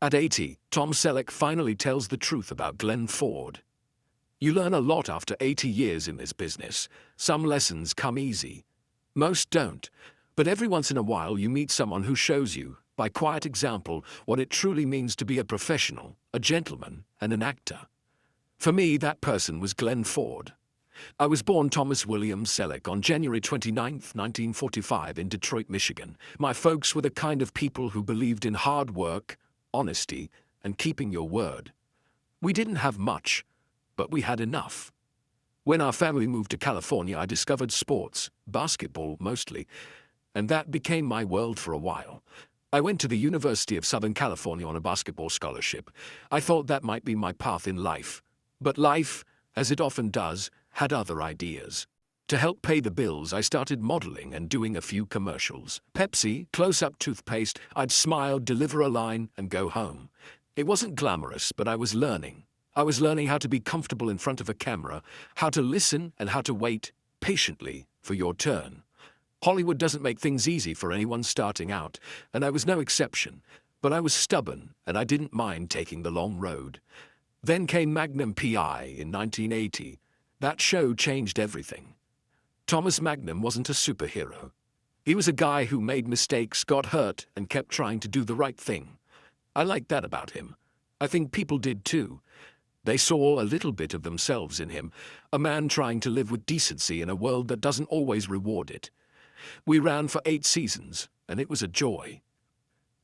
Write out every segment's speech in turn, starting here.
At 80, Tom Selleck finally tells the truth about Glenn Ford. You learn a lot after 80 years in this business. Some lessons come easy. Most don't. But every once in a while you meet someone who shows you, by quiet example, what it truly means to be a professional, a gentleman, and an actor. For me, that person was Glenn Ford. I was born Thomas William Selleck on January 29, 1945 in Detroit, Michigan. My folks were the kind of people who believed in hard work, honesty, and keeping your word. We didn't have much, but we had enough. When our family moved to California, I discovered sports, basketball mostly, and that became my world for a while. I went to the University of Southern California on a basketball scholarship. I thought that might be my path in life. But life, as it often does, had other ideas. To help pay the bills, I started modeling and doing a few commercials. Pepsi, close-up toothpaste, I'd smile, deliver a line, and go home. It wasn't glamorous, but I was learning. I was learning how to be comfortable in front of a camera, how to listen, and how to wait patiently for your turn. Hollywood doesn't make things easy for anyone starting out, and I was no exception. But I was stubborn, and I didn't mind taking the long road. Then came Magnum P.I. in 1980. That show changed everything. Thomas Magnum wasn't a superhero. He was a guy who made mistakes, got hurt, and kept trying to do the right thing. I liked that about him. I think people did too. They saw a little bit of themselves in him, a man trying to live with decency in a world that doesn't always reward it. We ran for 8 seasons, and it was a joy.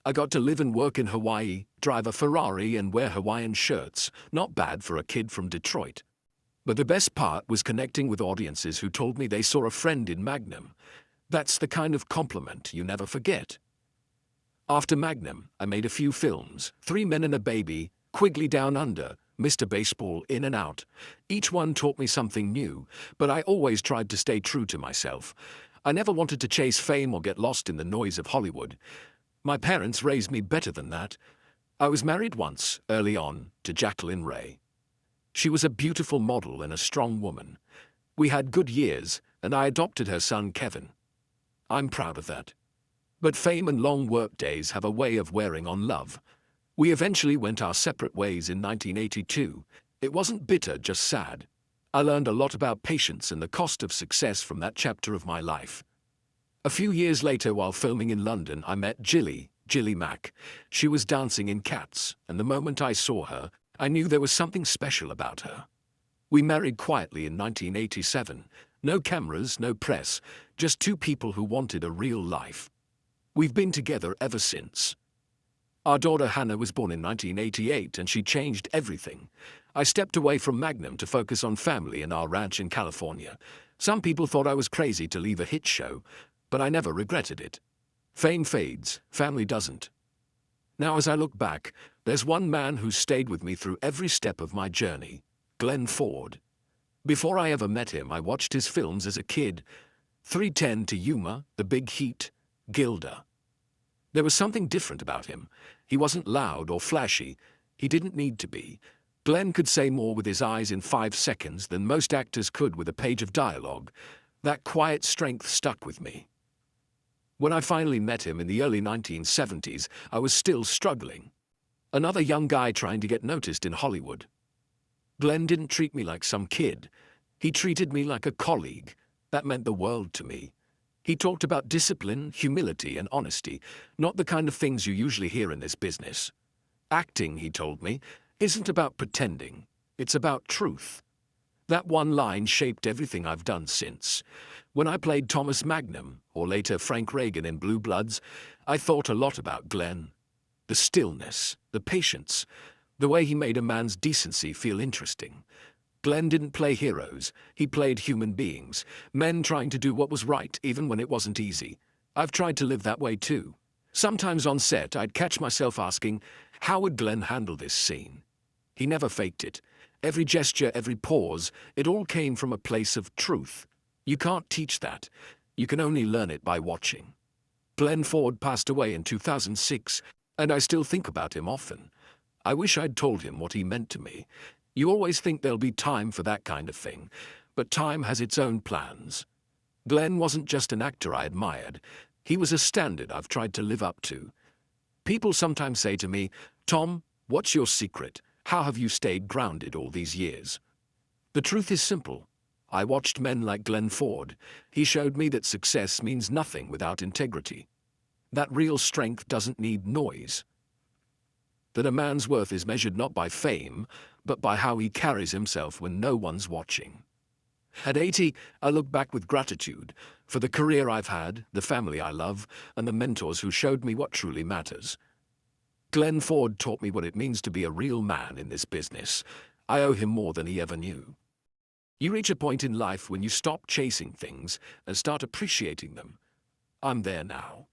I got to live and work in Hawaii, drive a Ferrari, and wear Hawaiian shirts. Not bad for a kid from Detroit. But the best part was connecting with audiences who told me they saw a friend in Magnum. That's the kind of compliment you never forget. After Magnum, I made a few films: 3 Men and a Baby, Quigley Down Under, Mr. Baseball, In and Out. Each one taught me something new, but I always tried to stay true to myself. I never wanted to chase fame or get lost in the noise of Hollywood. My parents raised me better than that. I was married once, early on, to Jacqueline Ray. She was a beautiful model and a strong woman. We had good years, and I adopted her son Kevin. I'm proud of that. But fame and long work days have a way of wearing on love. We eventually went our separate ways in 1982. It wasn't bitter, just sad. I learned a lot about patience and the cost of success from that chapter of my life. A few years later, while filming in London, I met Jilly Mack. She was dancing in Cats, and the moment I saw her, I knew there was something special about her. We married quietly in 1987. No cameras, no press, just 2 people who wanted a real life. We've been together ever since. Our daughter Hannah was born in 1988, and she changed everything. I stepped away from Magnum to focus on family and our ranch in California. Some people thought I was crazy to leave a hit show, but I never regretted it. Fame fades, family doesn't. Now as I look back, there's one man who stayed with me through every step of my journey: Glenn Ford. Before I ever met him, I watched his films as a kid: 3:10 to Yuma, The Big Heat, Gilda. There was something different about him. He wasn't loud or flashy. He didn't need to be. Glenn could say more with his eyes in 5 seconds than most actors could with a page of dialogue. That quiet strength stuck with me. When I finally met him in the early 1970s, I was still struggling. Another young guy trying to get noticed in Hollywood. Glenn didn't treat me like some kid. He treated me like a colleague. That meant the world to me. He talked about discipline, humility, and honesty, not the kind of things you usually hear in this business. Acting, he told me, isn't about pretending. It's about truth. That one line shaped everything I've done since. When I played Thomas Magnum, or later Frank Reagan in Blue Bloods, I thought a lot about Glenn. The stillness, the patience, the way he made a man's decency feel interesting. Glenn didn't play heroes. He played human beings, men trying to do what was right even when it wasn't easy. I've tried to live that way too. Sometimes on set, I'd catch myself asking, how would Glenn handle this scene? He never faked it. Every gesture, every pause, it all came from a place of truth. You can't teach that. You can only learn it by watching. Glenn Ford passed away in 2006, and I still think about him often. I wish I'd told him what he meant to me. You always think there'll be time for that kind of thing, but time has its own plans. Glenn wasn't just an actor I admired. He was a standard I've tried to live up to. People sometimes say to me, Tom, what's your secret? How have you stayed grounded all these years? The truth is simple. I watched men like Glenn Ford. He showed me that success means nothing without integrity. That real strength doesn't need noise. That a man's worth is measured not by fame, but by how he carries himself when no one's watching. At 80, I look back with gratitude for the career I've had, the family I love, and the mentors who showed me what truly matters. Glenn Ford taught me what it means to be a real man in this business. I owe him more than he ever knew. You reach a point in life when you stop chasing things and start appreciating them. I'm there now.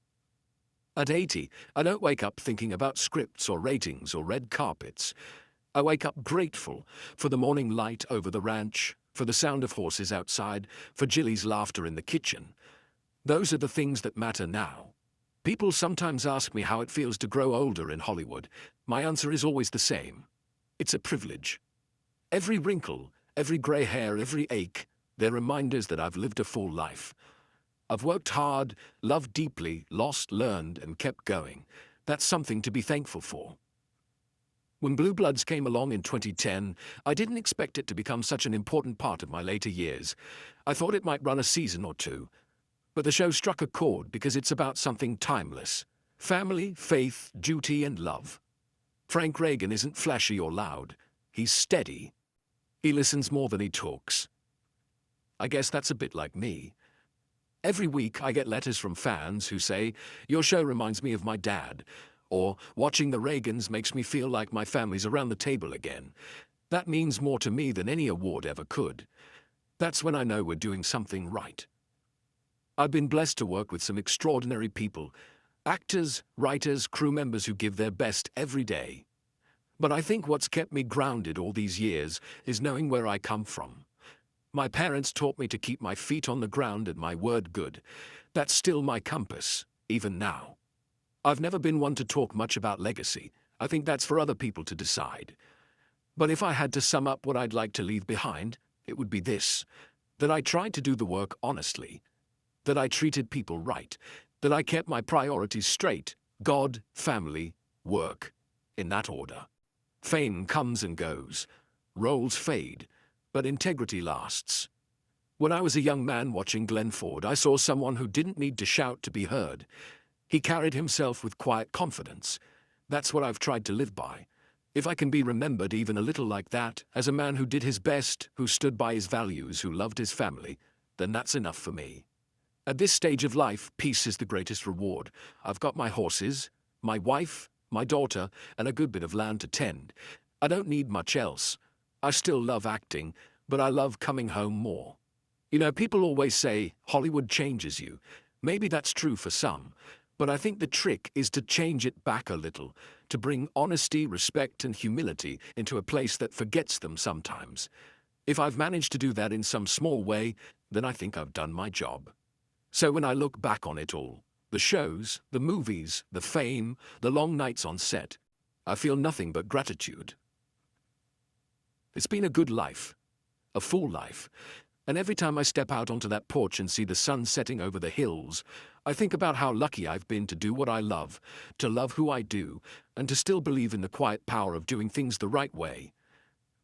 At 80, I don't wake up thinking about scripts or ratings or red carpets. I wake up grateful for the morning light over the ranch, for the sound of horses outside, for Jilly's laughter in the kitchen. Those are the things that matter now. People sometimes ask me how it feels to grow older in Hollywood. My answer is always the same. It's a privilege. Every wrinkle, every grey hair, every ache, they're reminders that I've lived a full life. I've worked hard, loved deeply, lost, learned, and kept going. That's something to be thankful for. When Blue Bloods came along in 2010, I didn't expect it to become such an important part of my later years. I thought it might run a season or two. But the show struck a chord because it's about something timeless. Family, faith, duty, and love. Frank Reagan isn't flashy or loud. He's steady. He listens more than he talks. I guess that's a bit like me. Every week I get letters from fans who say, "Your show reminds me of my dad," or "Watching the Reagans makes me feel like my family's around the table again." That means more to me than any award ever could. That's when I know we're doing something right. I've been blessed to work with some extraordinary people, actors, writers, crew members who give their best every day. But I think what's kept me grounded all these years is knowing where I come from. My parents taught me to keep my feet on the ground and my word good. That's still my compass, even now. I've never been one to talk much about legacy. I think that's for other people to decide. But if I had to sum up what I'd like to leave behind, it would be this: that I tried to do the work honestly, that I treated people right, that I kept my priorities straight: God, family, work, in that order. Fame comes and goes, roles fade, but integrity lasts. When I was a young man watching Glenn Ford, I saw someone who didn't need to shout to be heard. He carried himself with quiet confidence. That's what I've tried to live by. If I can be remembered even a little like that, as a man who did his best, who stood by his values, who loved his family, then that's enough for me. At this stage of life, peace is the greatest reward. I've got my horses, my wife, my daughter, and a good bit of land to tend. I don't need much else. I still love acting, but I love coming home more. You know, people always say, Hollywood changes you. Maybe that's true for some, but I think the trick is to change it back a little, to bring honesty, respect, and humility into a place that forgets them sometimes. If I've managed to do that in some small way, then I think I've done my job. So when I look back on it all, the shows, the movies, the fame, the long nights on set, I feel nothing but gratitude. It's been a good life, a full life, and every time I step out onto that porch and see the sun setting over the hills, I think about how lucky I've been to do what I love, to love who I do, and to still believe in the quiet power of doing things the right way.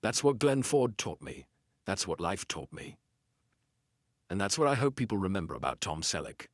That's what Glenn Ford taught me. That's what life taught me. And that's what I hope people remember about Tom Selleck.